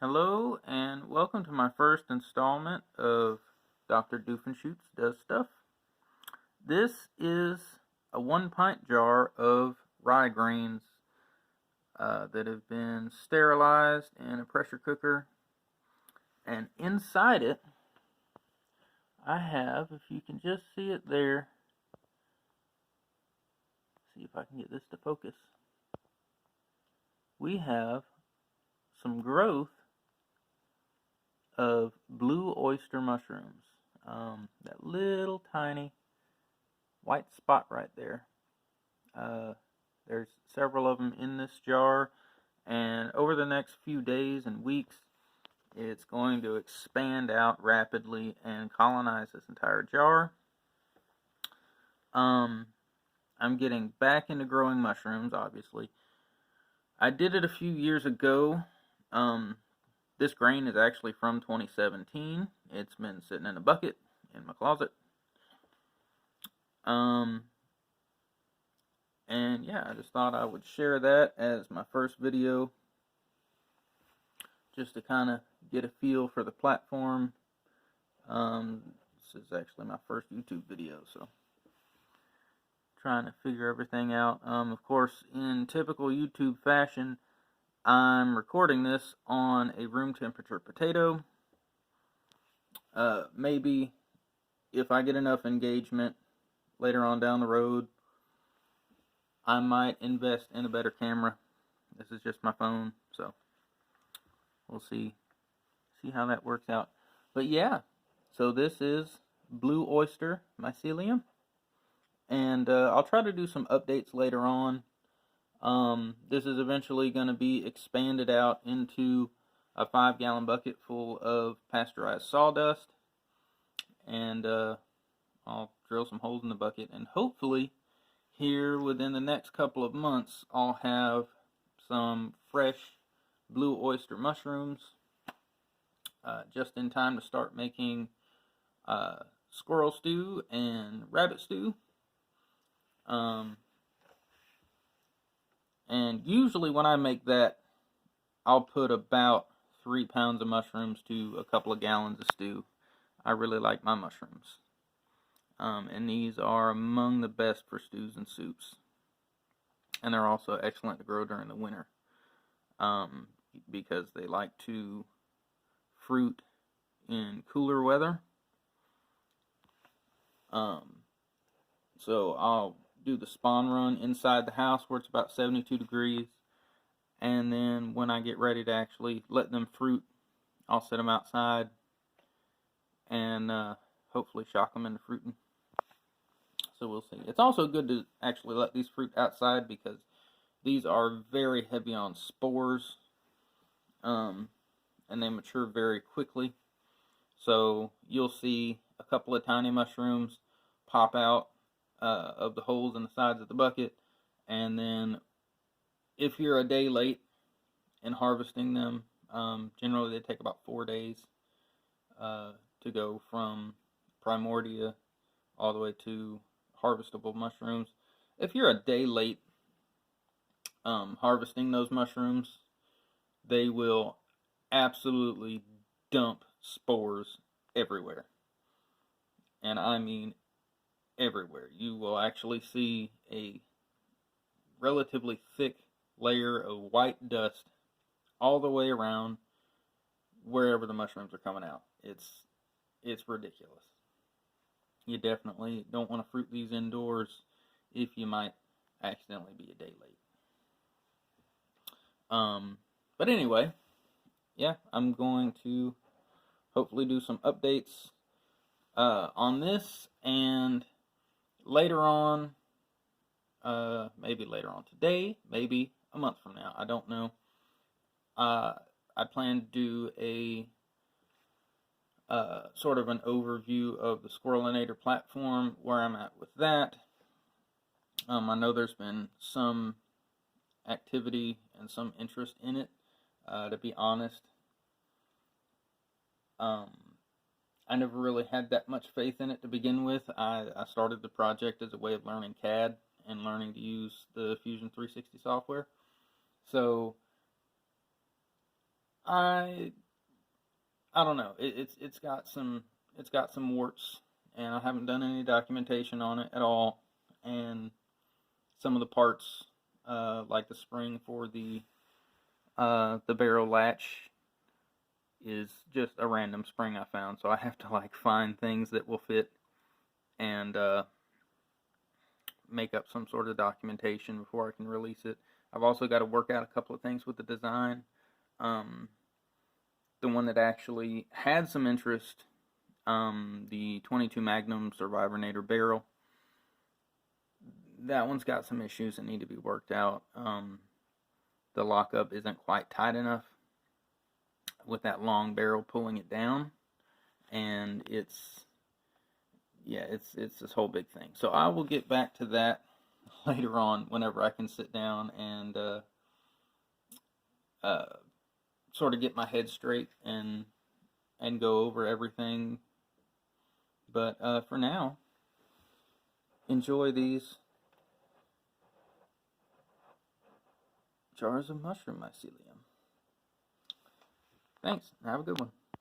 Hello and welcome to my first installment of Dr. Doofenshoots Does Stuff. This is a 1 pint jar of rye grains that have been sterilized in a pressure cooker, and inside it I have, if you can just see it there, see if I can get this to focus, we have some growth of blue oyster mushrooms. That little tiny white spot right there. There's several of them in this jar, and over the next few days and weeks, it's going to expand out rapidly and colonize this entire jar. I'm getting back into growing mushrooms, obviously. I did it a few years ago. This grain is actually from 2017. It's been sitting in a bucket in my closet. And yeah, I just thought I would share that as my first video, just to kind of get a feel for the platform. This is actually my first YouTube video, so trying to figure everything out. Of course, in typical YouTube fashion, I'm recording this on a room temperature potato. Maybe if I get enough engagement later on down the road, I might invest in a better camera. This is just my phone, so we'll see how that works out. But yeah, so this is blue oyster mycelium, and I'll try to do some updates later on. This is eventually going to be expanded out into a 5-gallon bucket full of pasteurized sawdust, and I'll drill some holes in the bucket, and hopefully here within the next couple of months I'll have some fresh blue oyster mushrooms just in time to start making squirrel stew and rabbit stew. And usually when I make that, I'll put about 3 pounds of mushrooms to a couple of gallons of stew. I really like my mushrooms. And these are among the best for stews and soups. And they're also excellent to grow during the winter, because they like to fruit in cooler weather. So I'll do the spawn run inside the house where it's about 72 degrees, and then when I get ready to actually let them fruit, I'll set them outside and hopefully shock them into fruiting. So we'll see. It's also good to actually let these fruit outside because these are very heavy on spores, and they mature very quickly. So you'll see a couple of tiny mushrooms pop out of the holes in the sides of the bucket, and then if you're a day late in harvesting them, generally they take about 4 days to go from primordia all the way to harvestable mushrooms. If you're a day late harvesting those mushrooms, they will absolutely dump spores everywhere. And I mean everywhere. You will actually see a relatively thick layer of white dust all the way around wherever the mushrooms are coming out. It's ridiculous. You definitely don't want to fruit these indoors if you might accidentally be a day late. But anyway, yeah, I'm going to hopefully do some updates on this, and later on, maybe later on today, maybe a month from now, I don't know, I plan to do a sort of an overview of the Squirrelinator platform, where I'm at with that. I know there's been some activity and some interest in it. To be honest, I never really had that much faith in it to begin with. I started the project as a way of learning CAD and learning to use the Fusion 360 software. So I don't know. It's got some warts, and I haven't done any documentation on it at all. And some of the parts, like the spring for the barrel latch, is just a random spring I found. So I have to like find things that will fit and make up some sort of documentation before I can release it. I've also got to work out a couple of things with the design. The one that actually had some interest, the 22 Magnum Survivornator barrel, that one's got some issues that need to be worked out. The lockup isn't quite tight enough with that long barrel pulling it down, and it's this whole big thing. So I will get back to that later on whenever I can sit down and sort of get my head straight and go over everything. But for now, enjoy these jars of mushroom mycelium. Thanks. Have a good one.